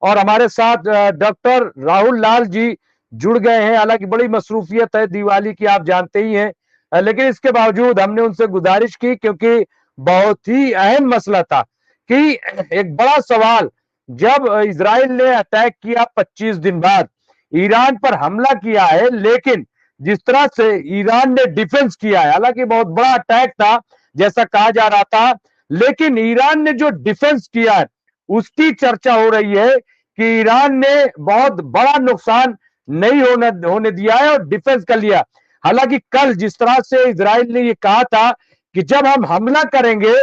और हमारे साथ डॉक्टर राहुल लाल जी जुड़ गए हैं। हालांकि बड़ी मसरूफियत है दिवाली की, आप जानते ही हैं, लेकिन इसके बावजूद हमने उनसे गुजारिश की, क्योंकि बहुत ही अहम मसला था कि एक बड़ा सवाल, जब इजराइल ने अटैक किया 25 दिन बाद, ईरान पर हमला किया है, लेकिन जिस तरह से ईरान ने डिफेंस किया है, हालांकि बहुत बड़ा अटैक था जैसा कहा जा रहा था, लेकिन ईरान ने जो डिफेंस किया है उसकी चर्चा हो रही है कि ईरान ने बहुत बड़ा नुकसान नहीं होने दिया है और डिफेंस कर लिया। हालांकि कल जिस तरह से इजराइल ने ये कहा था कि जब हम हमला करेंगे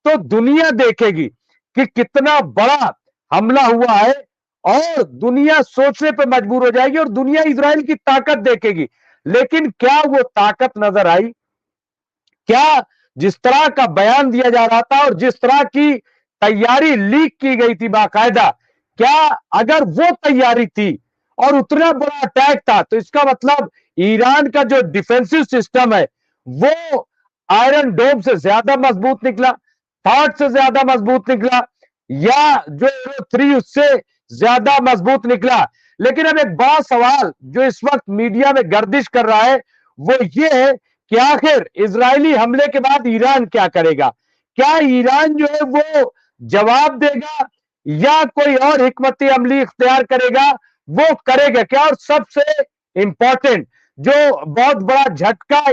तो दुनिया देखेगी कि कितना बड़ा हमला हुआ है, और दुनिया सोचने पर मजबूर हो जाएगी और दुनिया इजराइल की ताकत देखेगी। लेकिन क्या वो ताकत नजर आई? क्या जिस तरह का बयान दिया जा रहा था और जिस तरह की तैयारी लीक की गई थी बाकायदा, क्या अगर वो तैयारी थी और उतना बड़ा अटैक था, तो इसका मतलब ईरान का जो डिफेंसिव सिस्टम है वो आयरन डोम से ज्यादा मजबूत निकला, थॉट से ज्यादा मजबूत निकला, या जो एरो 3 उससे ज्यादा मजबूत निकला? लेकिन अब एक बड़ा सवाल जो इस वक्त मीडिया में गर्दिश कर रहा है वो ये है कि आखिर इजरायली हमले के बाद ईरान क्या करेगा? क्या ईरान जो है वो जवाब देगा या कोई और हिकमती अमली इख्तियार करेगा? वो करेगा क्या? और सबसे इंपॉर्टेंट जो बहुत बड़ा झटका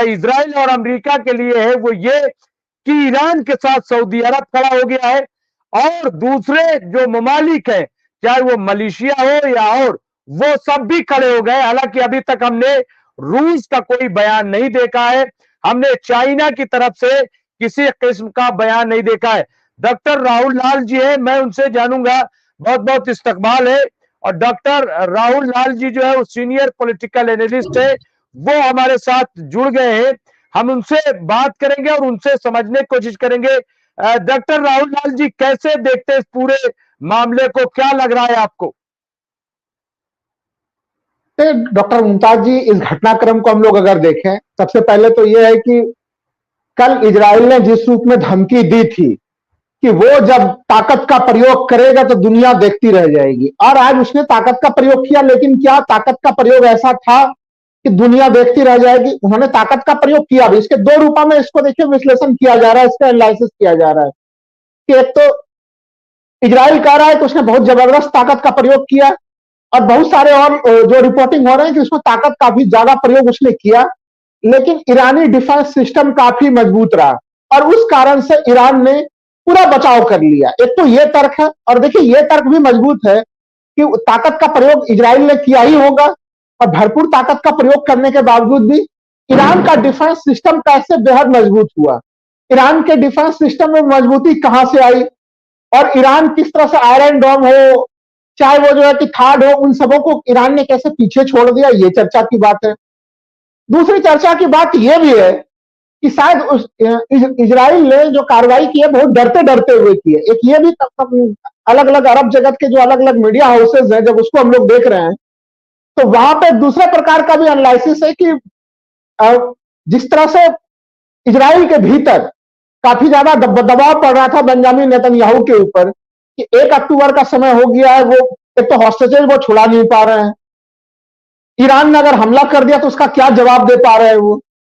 इजराइल और अमेरिका के लिए है वो ये कि ईरान के साथ सऊदी अरब खड़ा हो गया है, और दूसरे जो ममालिक है, चाहे वो मलेशिया हो या और, वो सब भी खड़े हो गए। हालांकि अभी तक हमने रूस का कोई बयान नहीं देखा है, हमने चाइना की तरफ से किसी किस्म का बयान नहीं देखा है। डॉक्टर राहुल लाल जी है, मैं उनसे जानूंगा, बहुत बहुत इस्तकबाल है। और डॉक्टर राहुल लाल जी जो है वो सीनियर पॉलिटिकल एनालिस्ट है, वो हमारे साथ जुड़ गए हैं। हम उनसे बात करेंगे और उनसे समझने की कोशिश करेंगे। डॉक्टर राहुल लाल जी, कैसे देखते हैं इस पूरे मामले को? क्या लग रहा है आपको? डॉक्टर मुमताज जी, इस घटनाक्रम को हम लोग अगर देखें, सबसे पहले तो यह है कि कल इजराइल ने जिस रूप में धमकी दी थी कि वो जब ताकत का प्रयोग करेगा तो दुनिया देखती रह जाएगी, और आज उसने ताकत का प्रयोग किया। लेकिन क्या ताकत का प्रयोग ऐसा था कि दुनिया देखती रह जाएगी? उन्होंने ताकत का प्रयोग किया भी। इसके दो रूपों में इसको देखिए विश्लेषण किया जा रहा है, इसका एनालिसिस किया जा रहा है कि एक तो इजराइल कह रहा है कि उसने बहुत जबरदस्त ताकत का प्रयोग किया, और बहुत सारे और जो रिपोर्टिंग हो रहे हैं कि उसमें ताकत काफी ज्यादा प्रयोग उसने किया। लेकिन ईरानी डिफेंस सिस्टम काफी मजबूत रहा, और उस कारण से ईरान ने पूरा बचाव कर लिया। एक तो ये तर्क है, और देखिए ये तर्क भी मजबूत है कि ताकत का प्रयोग इजराइल ने किया ही होगा, और भरपूर ताकत का प्रयोग करने के बावजूद भी ईरान का डिफेंस सिस्टम कैसे बेहद मजबूत हुआ, ईरान के डिफेंस सिस्टम में मजबूती कहां से आई, और ईरान किस तरह से आयरन डोम हो, चाहे वो जो है कि थार्ड हो, उन सबों को ईरान ने कैसे पीछे छोड़ दिया, ये चर्चा की बात है। दूसरी चर्चा की बात यह भी है कि शायद उस इजराइल ने जो कार्रवाई की है बहुत डरते डरते हुए की है। एक ये भी अलग अलग अरब जगत के जो अलग अलग मीडिया हाउसेज हैं, जब उसको हम लोग देख रहे हैं तो वहां पे दूसरे प्रकार का भी एनालिसिस है कि जिस तरह से इजराइल के भीतर काफी ज्यादा दबाव पड़ रहा था बेंजामिन नेतन्याहू के ऊपर कि 1 अक्टूबर का समय हो गया है, वो एक तो हॉस्टेजेस वो छुड़ा नहीं पा रहे हैं, ईरान ने अगर हमला कर दिया तो उसका क्या जवाब दे पा रहे हैं वो,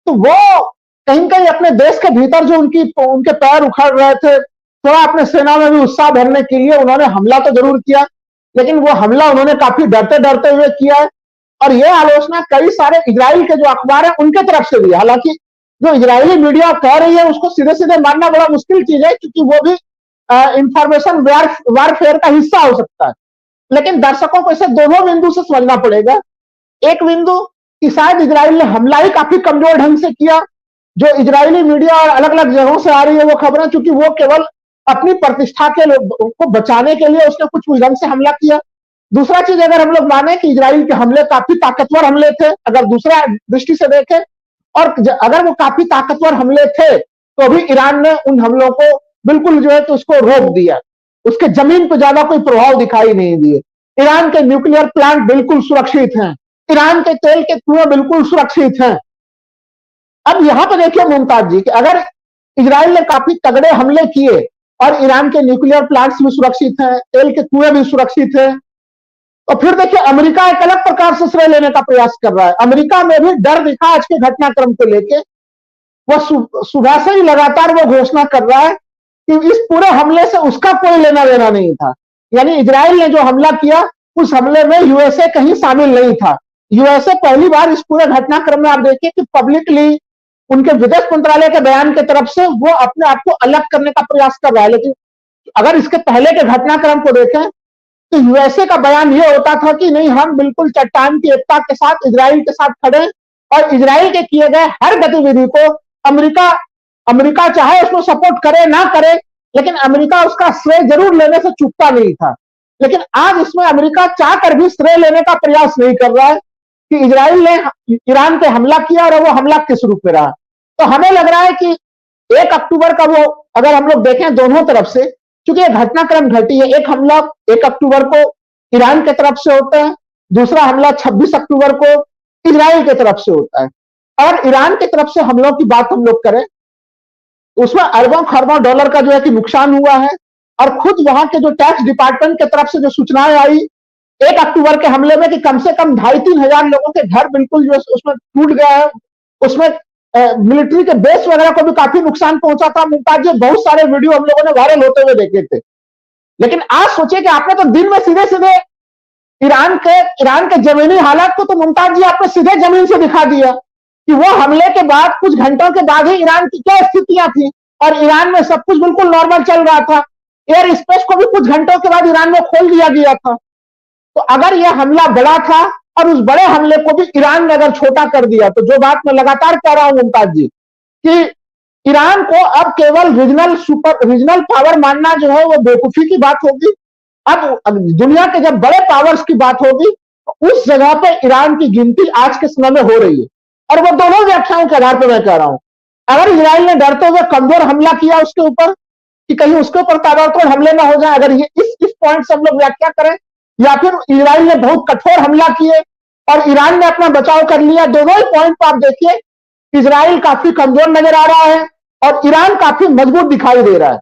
तो वो कहीं कहीं अपने देश के भीतर जो उनके पैर उखड़ रहे थे, थोड़ा अपने सेना में भी उत्साह भरने के लिए उन्होंने हमला तो जरूर किया, लेकिन वो हमला उन्होंने काफी डरते डरते हुए किया है। और यह आलोचना कई सारे इजराइल के जो अखबार है उनके तरफ से भी है। हालांकि जो इजरायली मीडिया कह रही है उसको सीधे सीधे मानना बड़ा मुश्किल चीज है, क्योंकि वो भी इंफॉर्मेशन वारफेयर का हिस्सा हो सकता है। लेकिन दर्शकों को इसे दोनों बिंदु से समझना पड़ेगा। एक बिंदु कि शायद इजराइल ने हमला ही काफी कमजोर ढंग से किया, जो इजरायली मीडिया और अलग अलग जगहों से आ रही है वो खबरें, चूंकि वो केवल अपनी प्रतिष्ठा के को बचाने के लिए उसने कुछ ढंग से हमला किया। दूसरा चीज, अगर हम लोग माने कि इजराइल के हमले काफी ताकतवर हमले थे, अगर दूसरा दृष्टि से देखें, और अगर वो काफी ताकतवर हमले थे तो भी ईरान ने उन हमलों को बिल्कुल जो है कि उसको रोक दिया, उसके जमीन पर ज्यादा कोई प्रभाव दिखाई नहीं दिए। ईरान के न्यूक्लियर प्लांट बिल्कुल सुरक्षित हैं, ईरान के तेल के कुएं बिल्कुल सुरक्षित हैं। अब यहां पर देखिए मुमताज जी कि अगर इजराइल ने काफी तगड़े हमले किए और ईरान के न्यूक्लियर प्लांट्स भी सुरक्षित हैं, तेल के कुएं भी सुरक्षित हैं। तो फिर देखिए अमेरिका एक अलग प्रकार से श्रेय लेने का प्रयास कर रहा है। अमेरिका में भी डर दिखा आज के घटनाक्रम को लेके। वह सुबह से ही लगातार वो घोषणा कर रहा है कि इस पूरे हमले से उसका कोई लेना देना नहीं था। यानी इजराइल ने जो हमला किया उस हमले में यूएसए कहीं शामिल नहीं था। यूएसए पहली बार इस पूरे घटनाक्रम में आप देखिए कि पब्लिकली उनके विदेश मंत्रालय के बयान की तरफ से वो अपने आप को अलग करने का प्रयास कर रहा है। लेकिन अगर इसके पहले के घटनाक्रम को देखें तो यूएसए का बयान ये होता था कि नहीं, हम बिल्कुल चट्टान की एकता के साथ इजराइल के साथ खड़े और इजराइल के किए गए हर गतिविधि को अमेरिका चाहे उसमें सपोर्ट करे ना करे, लेकिन अमेरिका उसका श्रेय जरूर लेने से चूकता नहीं था। लेकिन आज इसमें अमेरिका चाहकर भी श्रेय लेने का प्रयास नहीं कर रहा है कि इजराइल ने ईरान पे हमला किया और वो हमला किस रूप में रहा। तो हमें लग रहा है कि 1 अक्टूबर का वो अगर हम लोग देखें दोनों तरफ से, क्योंकि ये घटनाक्रम घटी है, एक हमला 1 अक्टूबर को ईरान की तरफ से होता है, दूसरा हमला 26 अक्टूबर को इजराइल की तरफ से होता है। और ईरान की तरफ से हमलों की बात हम लोग करें, उसमें अरबों खरबों डॉलर का जो है कि नुकसान हुआ है। और खुद वहां के जो टैक्स डिपार्टमेंट की तरफ से जो सूचनाएं आई 1 अक्टूबर के हमले में कि कम से कम 2,500-3 हजार लोगों के घर बिल्कुल जो उसमें टूट गया है, उसमें मिलिट्री के बेस वगैरह को भी काफी नुकसान पहुंचा था। मुमताज जी, बहुत सारे वीडियो हम लोगों ने वायरल होते हुए देखे थे। लेकिन आज सोचिए कि आपने तो दिन में सीधे सीधे ईरान के जमीनी हालात को तो मुमताज जी आपने सीधे जमीन से दिखा दिया कि वो हमले के बाद कुछ घंटों के बाद ही ईरान की क्या स्थितियां थी और ईरान में सब कुछ बिल्कुल नॉर्मल चल रहा था। एयर स्पेस को भी कुछ घंटों के बाद ईरान में खोल दिया गया था। तो अगर यह हमला बड़ा था और उस बड़े हमले को भी ईरान ने अगर छोटा कर दिया, तो जो बात मैं लगातार कह रहा हूं मुमताज जी कि ईरान को अब केवल रीजनल पावर मानना जो है वो बेवकूफी की बात होगी। अब दुनिया के जब बड़े पावर्स की बात होगी तो उस जगह पे ईरान की गिनती आज के समय में हो रही है। और वो दोनों व्याख्याओं के आधार पर मैं कह रहा हूं, अगर इजराइल ने डरते हुए कमजोर हमला किया उसके ऊपर कि कहीं उसके ऊपर ताबड़तोड़ हमले ना हो जाए, अगर ये इस पॉइंट से हम लोग व्याख्या करें, या फिर इजराइल ने बहुत कठोर हमला किए और ईरान ने अपना बचाव कर लिया, दोनों ही पॉइंट पर आप देखिए इजराइल काफी कमजोर नजर आ रहा है और ईरान काफी मजबूत दिखाई दे रहा है।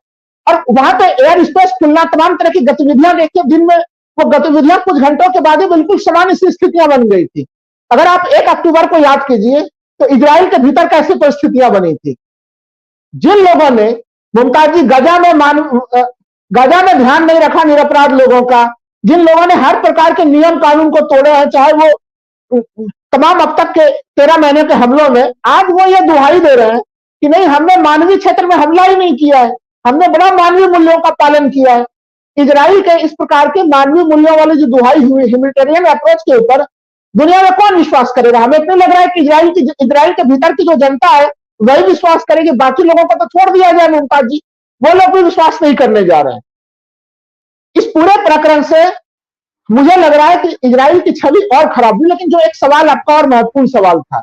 और वहां पे एयर स्पेस खुलना, तमाम तरह की गतिविधियां देखिए, दिन में वो गतिविधियां कुछ घंटों के बाद ही बिल्कुल सामान्य सी स्थितियां बन गई थी। अगर आप 1 अक्टूबर को याद कीजिए तो इजराइल के भीतर कैसी परिस्थितियां बनी थी। जिन लोगों ने मुमताज जी गजा में ध्यान नहीं रखा निरपराध लोगों का, जिन लोगों ने हर प्रकार के नियम कानून को तोड़े हैं, चाहे वो तमाम अब तक के 13 महीने के हमलों में, आज वो ये दुहाई दे रहे हैं कि नहीं, हमने मानवीय क्षेत्र में हमला ही नहीं किया है, हमने बड़ा मानवीय मूल्यों का पालन किया है। इजराइल के इस प्रकार के मानवीय मूल्यों वाली जो दुहाई हुई ह्यूमैनिटेरियन अप्रोच के ऊपर दुनिया में कौन विश्वास करेगा। हमें इतना लग रहा है कि इजराइल के भीतर की जो जनता है वही विश्वास करेगी, बाकी लोगों को तो छोड़ दिया जाए मुमताज जी, वो लोग भी विश्वास नहीं करने जा रहे हैं। इस पूरे प्रकरण से मुझे लग रहा है कि इजराइल की छवि और खराब हुई। लेकिन जो एक सवाल आपका और महत्वपूर्ण सवाल था,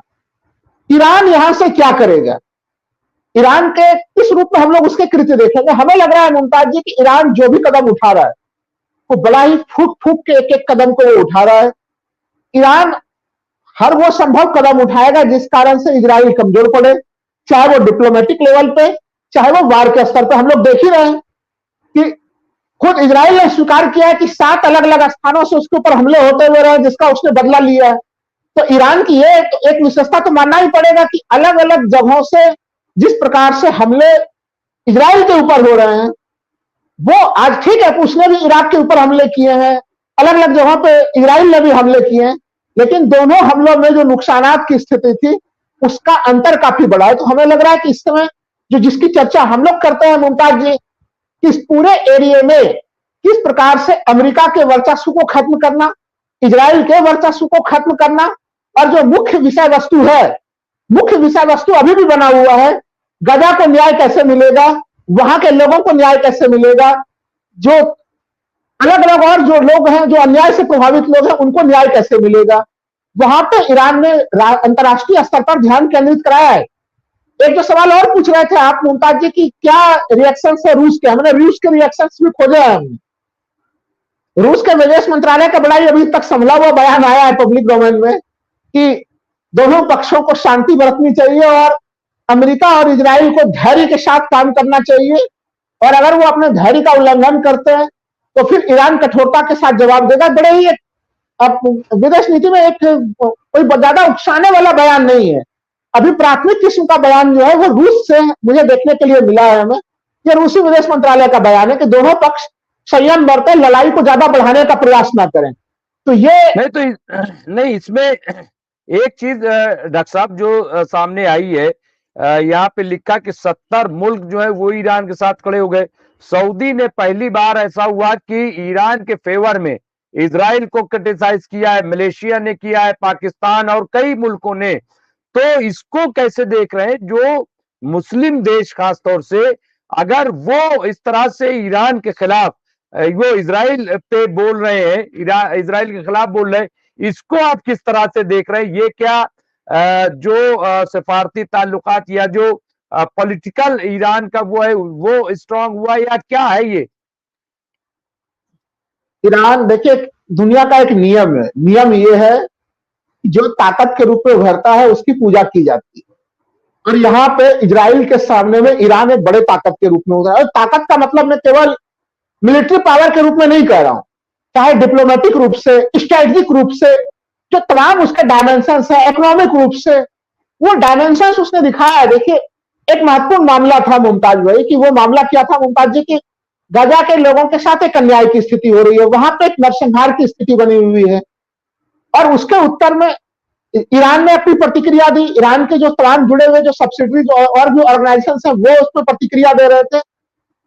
ईरान यहां से क्या करेगा, ईरान के किस रूप में हम लोग उसके कृत्य देखेंगे। हमें लग रहा है मुमताज जी कि ईरान जो भी कदम उठा रहा है वो बड़ा ही फूक फूक के एक एक कदम को वो उठा रहा है। ईरान हर वो संभव कदम उठाएगा जिस कारण से इजराइल कमजोर पड़े, चाहे वो डिप्लोमेटिक लेवल पे, चाहे वो वार के स्तर पे। हम लोग देख ही रहे हैं कि खुद इजराइल ने स्वीकार किया है कि 7 अलग अलग स्थानों से उसके ऊपर हमले होते हुए रहे जिसका उसने बदला लिया है। तो ईरान की ये तो एक विशेषता तो मानना ही पड़ेगा कि अलग अलग जगहों से जिस प्रकार से हमले इजराइल के ऊपर हो रहे हैं, वो आज ठीक है उसने भी इराक के ऊपर हमले किए हैं, अलग अलग जगहों पे इजराइल ने भी हमले किए हैं, लेकिन दोनों हमलों में जो नुकसानात की स्थिति थी उसका अंतर काफी बड़ा है। तो हमें लग रहा है कि इस समय जो जिसकी चर्चा हम लोग करते हैं मुमताज जी, कि इस पूरे एरिया में किस प्रकार से अमेरिका के वर्चस्व को खत्म करना, इजराइल के वर्चस्व को खत्म करना, और जो मुख्य विषय वस्तु है, मुख्य विषय वस्तु अभी भी बना हुआ है, गजा को न्याय कैसे मिलेगा, वहां के लोगों को न्याय कैसे मिलेगा, जो अलग अलग और जो लोग हैं जो अन्याय से प्रभावित लोग हैं उनको न्याय कैसे मिलेगा, वहां पे ईरान ने अंतर्राष्ट्रीय स्तर पर ध्यान केंद्रित कराया है। एक जो सवाल और पूछ रहे थे आप मुमताज जी की क्या रिएक्शन है रूस के, हमने रूस के रिएक्शन भी खोजे हैं। हमने रूस के विदेश मंत्रालय का बड़ा ही अभी तक संभला हुआ बयान आया है पब्लिक डोमेन में कि दोनों पक्षों को शांति बरतनी चाहिए और अमेरिका और इजराइल को धैर्य के साथ काम करना चाहिए और अगर वो अपने धैर्य का उल्लंघन करते हैं तो फिर ईरान कठोरता के साथ जवाब देगा। बड़े ही अब विदेश नीति में एक कोई ज्यादा उकसाने वाला बयान नहीं है। अभी प्राथमिक किस्म का बयान जो है वो रूस से मुझे देखने के लिए मिला है। हमें ये रूसी विदेश मंत्रालय का बयान है कि दोनों पक्ष संयम बरतें, लड़ाई को ज्यादा बढ़ाने का प्रयास ना करें। तो ये नहीं, इसमें एक चीज डॉक्टर साहब जो सामने आई है, यहाँ पे लिखा कि 70 मुल्क जो है वो ईरान के साथ खड़े हो गए। सऊदी ने पहली बार ऐसा हुआ कि ईरान के फेवर में इजराइल को क्रिटिसाइज किया है, मलेशिया ने किया है, पाकिस्तान और कई मुल्कों ने। तो इसको कैसे देख रहे हैं जो मुस्लिम देश खासतौर से, अगर वो इस तरह से ईरान के खिलाफ, वो इजराइल पे बोल रहे हैं, इजराइल के खिलाफ बोल रहे हैं, इसको आप किस तरह से देख रहे हैं? ये क्या जो सफारती ताल्लुकात या जो पॉलिटिकल ईरान का वो है वो स्ट्रांग हुआ या क्या है ये? ईरान देखिए, दुनिया का एक नियम है। नियम ये है कि जो ताकत के रूप में उभरता है उसकी पूजा की जाती है। और यहाँ पे इजराइल के सामने में ईरान एक बड़े ताकत के रूप में उभरा है। और ताकत का मतलब मैं केवल मिलिट्री पावर के रूप में नहीं कह रहा हूं, चाहे डिप्लोमेटिक रूप से, स्ट्रेटेजिक रूप से, जो तमाम उसके डायमेंशन है, इकोनॉमिक रूप से वो डायमेंशन उसने दिखाया है। देखिए, एक महत्वपूर्ण मामला था मुमताज भाई, कि वो मामला क्या था मुमताज जी, की गजा के लोगों के साथ एक अन्याय की स्थिति हो रही है, वहां पे एक नरसंहार की स्थिति बनी हुई है। और उसके उत्तर में ईरान ने अपनी प्रतिक्रिया दी। ईरान के जो तमाम जुड़े हुए जो सब्सिडरीज और भी ऑर्गेनाइजेशन है वो उस पर प्रतिक्रिया दे रहे थे।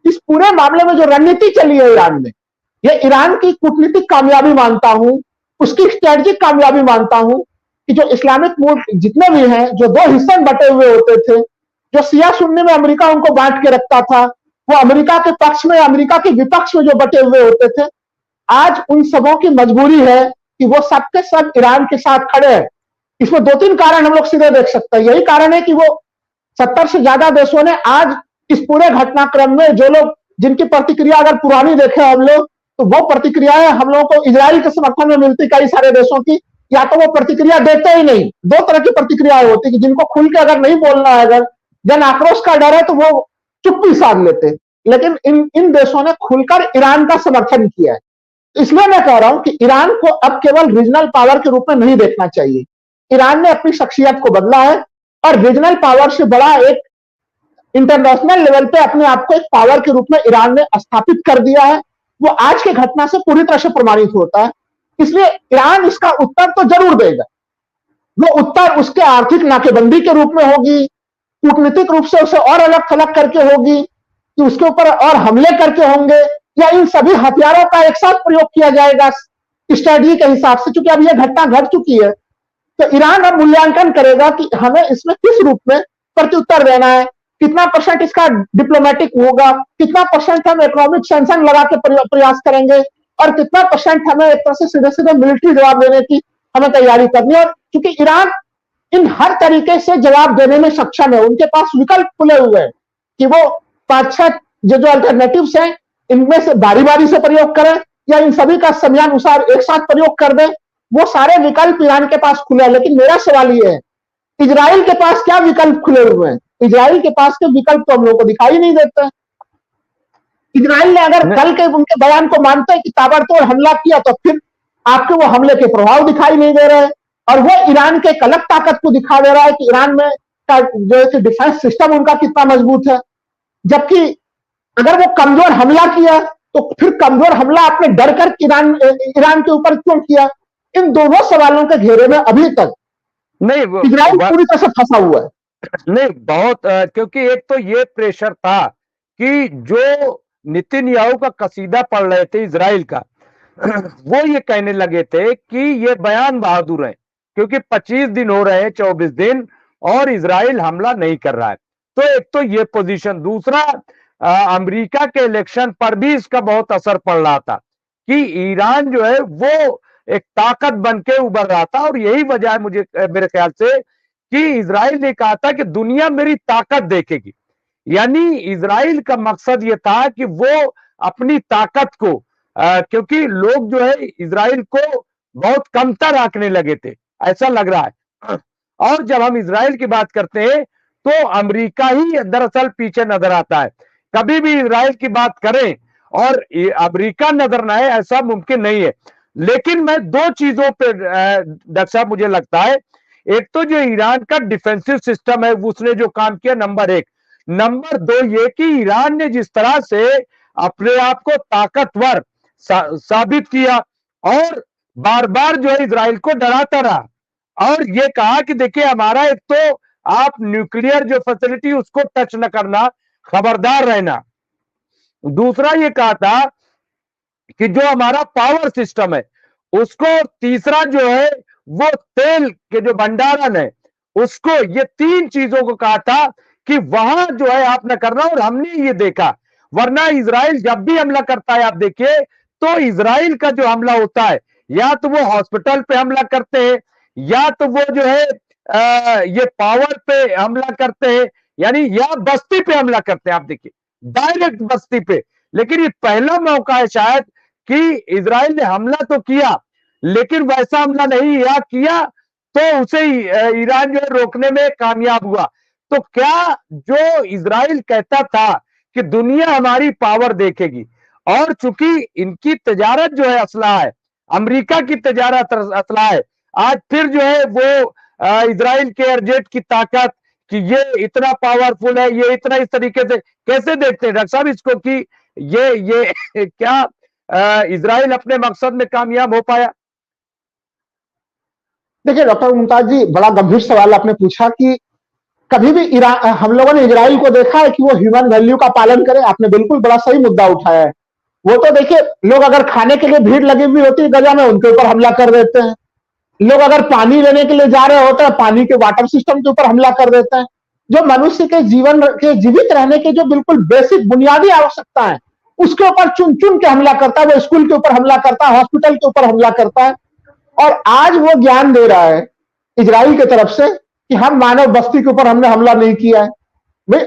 इस पूरे मामले में जो रणनीति चली है ईरान में, यह ईरान की कूटनीतिक कामयाबी मानता हूं, उसकी स्ट्रेटेजिक कामयाबी मानता हूं कि जो इस्लामिक मुल्क जितने भी हैं, जो दो हिस्से में बटे हुए होते थे, जो सिया सुन्नी में अमेरिका उनको बांट के रखता था, वो अमेरिका के पक्ष में, अमेरिका के विपक्ष में जो बटे हुए होते थे, आज उन सबों की मजबूरी है कि वो सबके सब ईरान के साथ खड़े हैं। इसमें दो तीन कारण हम लोग सीधे देख सकते हैं। यही कारण है कि वो 70 से ज्यादा देशों ने आज इस पूरे घटनाक्रम में, जो लोग जिनकी प्रतिक्रिया अगर पुरानी देखें हम लोग, तो वो प्रतिक्रियाएं हम लोगों को इजराइल के समर्थन में मिलती कई सारे देशों की, या तो वो प्रतिक्रिया देते ही नहीं। दो तरह की प्रतिक्रियाएं होती कि जिनको खुल के अगर नहीं बोलना है, अगर जन आक्रोश का डर है, तो वो चुप्पी साध लेते। लेकिन इन देशों ने खुलकर ईरान का समर्थन किया है। इसलिए मैं कह रहा हूं कि ईरान को अब केवल रीजनल पावर के रूप में नहीं देखना चाहिए। ईरान ने अपनी शख्सियत को बदला है और रीजनल पावर से बड़ा एक इंटरनेशनल लेवल पे अपने आप को एक पावर के रूप में ईरान ने स्थापित कर दिया है। वो आज के घटना से पूरी तरह से प्रमाणित होता है। इसलिए ईरान इसका उत्तर तो जरूर देगा। वो उत्तर उसके आर्थिक नाकेबंदी के रूप में होगी, कूटनीतिक रूप से उसे और अलग थलग करके होगी, कि उसके ऊपर और हमले करके होंगे, या इन सभी हथियारों का एक साथ प्रयोग किया जाएगा स्ट्रेटजी के हिसाब से। चूंकि अब यह घटना घट चुकी है, तो ईरान अब मूल्यांकन करेगा कि हमें इसमें किस रूप में प्रत्युत्तर देना है, कितना परसेंट इसका डिप्लोमेटिक होगा, कितना परसेंट हम इकोनॉमिक सैंक्शन लगा के प्रयास करेंगे, और कितना परसेंट हमें एक तरह से सीधे सीधे मिलिट्री जवाब देने की हमें तैयारी करनी है। और क्योंकि ईरान इन हर तरीके से जवाब देने में सक्षम है, उनके पास विकल्प खुले हुए हैं कि वो 5-6 जो अल्टरनेटिव्स हैं, इनमें से बारी बारी से प्रयोग करें या इन सभी का समयानुसार एक साथ प्रयोग कर दें। वो सारे विकल्प ईरान के पास खुले हैं। लेकिन मेरा सवाल ये है, इजराइल के पास क्या विकल्प खुले हुए हैं? इजराइल के पास के विकल्प तो हम लोगों को दिखाई नहीं देते। इजराइल ने अगर कल के उनके बयान को मानते हैं कि ताबड़तोड़ हमला किया, तो फिर आपके वो हमले के प्रभाव दिखाई नहीं दे रहे हैं। और वो ईरान के एक अलग ताकत को दिखा दे रहा है कि ईरान में का जो है डिफेंस सिस्टम उनका कितना मजबूत है। जबकि अगर वो कमजोर हमला किया, तो फिर कमजोर हमला आपने डर कर ईरान के ऊपर क्यों किया? इन दोनों सवालों के घेरे में अभी तक नहीं इजराइल पूरी तरह से फंसा हुआ है। नहीं, बहुत क्योंकि एक तो ये प्रेशर था कि जो नेतन्याहू का कसीदा पढ़ रहे थे इजराइल का, वो ये कहने लगे थे कि ये बयान बहादुर है, क्योंकि 25 दिन हो रहे हैं, 24 दिन, और इजराइल हमला नहीं कर रहा है। तो एक तो ये पोजीशन, दूसरा अमेरिका के इलेक्शन पर भी इसका बहुत असर पड़ रहा था कि ईरान जो है वो एक ताकत बन के उभर रहा था। और यही वजह है मुझे मेरे ख्याल से कि इजराइल ने कहा था कि दुनिया मेरी ताकत देखेगी। यानी इजराइल का मकसद यह था कि वो अपनी ताकत को, क्योंकि लोग जो है इजराइल को बहुत कमतर आंकने लगे थे, ऐसा लग रहा है। और जब हम इजराइल की बात करते हैं तो अमेरिका ही दरअसल पीछे नजर आता है। कभी भी इजराइल की बात करें और अमेरिका नजर न आए, ऐसा मुमकिन नहीं है। लेकिन मैं दो चीजों पे डॉक्टर साहब मुझे लगता है, एक तो जो ईरान का डिफेंसिव सिस्टम है उसने जो काम किया, नंबर एक। नंबर दो ये कि ईरान ने जिस तरह से अपने आप को ताकतवर साबित किया और बार बार जो है इजराइल को डराता रहा और ये कहा कि देखिए हमारा एक तो आप न्यूक्लियर जो फैसिलिटी उसको टच न करना, खबरदार रहना। दूसरा ये कहा था कि जो हमारा पावर सिस्टम है उसको, तीसरा जो है वो तेल के जो भंडारण है उसको, ये तीन चीजों को कहा था कि वहां जो है आप न करना। और हमने ये देखा, वरना इजराइल जब भी हमला करता है आप देखिए तो इजराइल का जो हमला होता है या तो वो हॉस्पिटल पे हमला करते हैं या तो वो जो है ये पावर पे हमला करते हैं, यानी या बस्ती पे हमला करते हैं। आप देखिए डायरेक्ट बस्ती पे। लेकिन ये पहला मौका है शायद कि इजराइल ने हमला तो किया लेकिन वैसा हमला नहीं या किया तो उसे ईरान जो है रोकने में कामयाब हुआ। तो क्या जो इजराइल कहता था कि दुनिया हमारी पावर देखेगी, और चूंकि इनकी तजारत जो है असला है, अमेरिका की तजारत असला है, आज फिर जो है वो इजराइल के एयरजेट की ताकत कि ये इतना पावरफुल है, ये इतना इस तरीके से कैसे देखते हैं डॉक्टर साहब इसको कि ये क्या इजराइल अपने मकसद में कामयाब हो पाया? देखिए डॉक्टर मुमताज जी, बड़ा गंभीर सवाल आपने पूछा कि कभी भी हम लोगों ने इजराइल को देखा है कि वो ह्यूमन वैल्यू का पालन करे। आपने बिल्कुल बड़ा सही मुद्दा उठाया है। वो तो देखिए, लोग अगर खाने के लिए भीड़ लगी हुई होती है गजा में, उनके ऊपर हमला कर देते हैं। लोग अगर पानी लेने के लिए जा रहे होते हैं, पानी के वाटर सिस्टम के ऊपर हमला कर देते हैं। जो मनुष्य के जीवन के जीवित रहने के जो बिल्कुल बेसिक बुनियादी आवश्यकता है उसके ऊपर चुन चुन के हमला करता है। वो स्कूल के ऊपर हमला करता है, हॉस्पिटल के ऊपर हमला करता है। और आज वो ज्ञान दे रहा है इजराइल की तरफ से कि हम मानव बस्ती के ऊपर हमने हमला नहीं किया है। भाई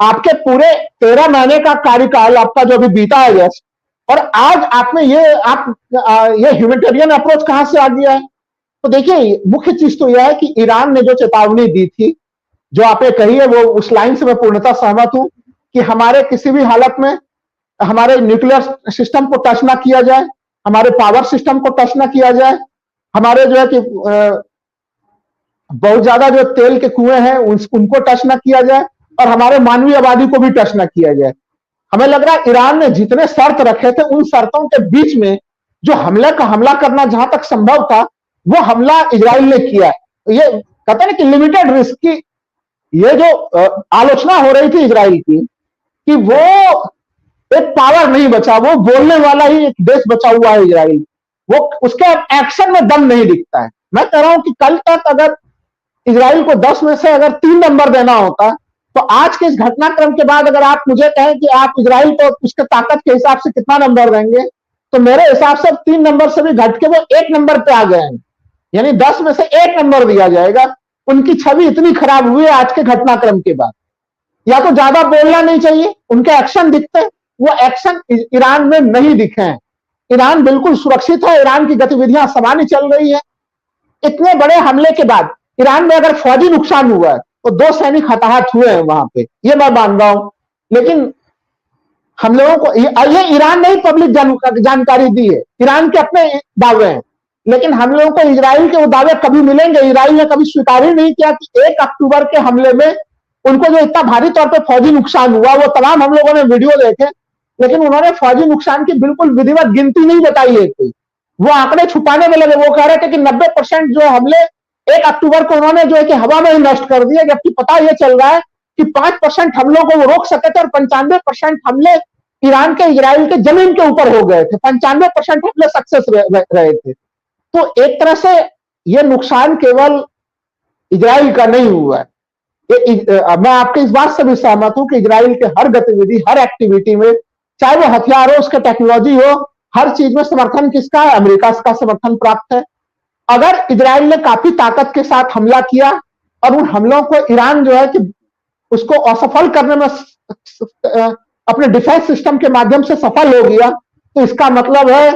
आपके पूरे 13 महीने का कार्यकाल आपका जो अभी बीता है जैसे, और आज आपने ये ह्यूमैनिटेरियन अप्रोच कहां से आ गया है? तो देखिए, मुख्य चीज तो यह है कि ईरान ने जो चेतावनी दी थी, जो आपने कही है, वो उस लाइन से मैं पूर्णतः सहमत हूं कि हमारे किसी भी हालत में हमारे न्यूक्लियर सिस्टम को टच ना किया जाए, हमारे पावर सिस्टम को टच ना किया जाए, हमारे जो है कि बहुत ज्यादा जो तेल के कुएं हैं उनको टच ना किया जाए, और हमारे मानवीय आबादी को भी टच ना किया जाए। हमें लग रहा है ईरान ने जितने शर्त रखे थे उन शर्तों के बीच में जो हमला करना जहां तक संभव था वो हमला इजराइल ने किया है। ये कहते हैं कि लिमिटेड रिस्क की ये जो आलोचना हो रही थी इजराइल की कि वो एक पावर नहीं बचा, वो बोलने वाला ही एक देश बचा हुआ है इजराइल, वो उसके एक्शन में दम नहीं दिखता है। मैं कह रहा हूं कि कल तक अगर इजराइल को 10 में से अगर 3 नंबर देना होता तो आज के इस घटनाक्रम के बाद अगर आप मुझे कहें कि आप इजराइल को उसके ताकत के हिसाब से कितना नंबर देंगे, तो मेरे हिसाब से 3 नंबर से भी घट के वो 1 नंबर पे आ गए हैं। यानी 10 में से 1 नंबर दिया जाएगा। उनकी छवि इतनी खराब हुई है आज के घटनाक्रम के बाद। या तो ज्यादा बोलना नहीं चाहिए, उनके एक्शन दिखते, वो एक्शन ईरान में नहीं दिखे हैं। ईरान बिल्कुल सुरक्षित है, ईरान की गतिविधियां सामान्य चल रही है। इतने बड़े हमले के बाद ईरान में अगर फौजी नुकसान हुआ है तो 2 सैनिक हताहत हुए हैं वहां पे, ये मैं मान रहा हूं। लेकिन हम लोगों को ये ईरान ने ही पब्लिक जानकारी दी है, ईरान के अपने दावे हैं। लेकिन हम लोगों को इजराइल के वो दावे कभी मिलेंगे? इजराइल ने कभी स्वीकार ही नहीं किया कि 1 अक्टूबर के हमले में उनको जो इतना भारी तौर पे फौजी नुकसान हुआ, वो तमाम हम लोगों ने वीडियो देखे, लेकिन उन्होंने फौजी नुकसान की बिल्कुल विधिवत गिनती नहीं बताई है कोई। वो आंकड़े छुपाने में लगे। वो कह रहे थे कि 90% जो हमले 1 अक्टूबर को उन्होंने जो है कि हवा में ही नष्ट कर दिए, जबकि पता यह चल रहा है कि 5% हमलों को वो रोक सके थे और 95% हमले ईरान के इजराइल के जमीन के ऊपर हो गए थे। 95% हमले सक्सेस रहे थे। तो एक तरह से यह नुकसान केवल इजराइल का नहीं हुआ है। मैं आपके इस बात से भी सहमत हूं कि इजराइल के हर गतिविधि, हर एक्टिविटी में, चाहे वो हथियार हो, उसके टेक्नोलॉजी हो, हर चीज में समर्थन किसका है? अमेरिका का समर्थन प्राप्त है। अगर इजराइल ने काफी ताकत के साथ हमला किया और उन हमलों को ईरान जो है कि उसको असफल करने में अपने डिफेंस सिस्टम के माध्यम से सफल हो गया, तो इसका मतलब है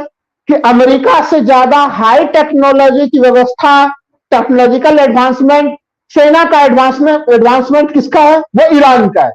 कि अमेरिका से ज्यादा हाई टेक्नोलॉजी की व्यवस्था, टेक्नोलॉजिकल एडवांसमेंट, सेना का एडवांसमेंट किसका है? वो ईरान का है।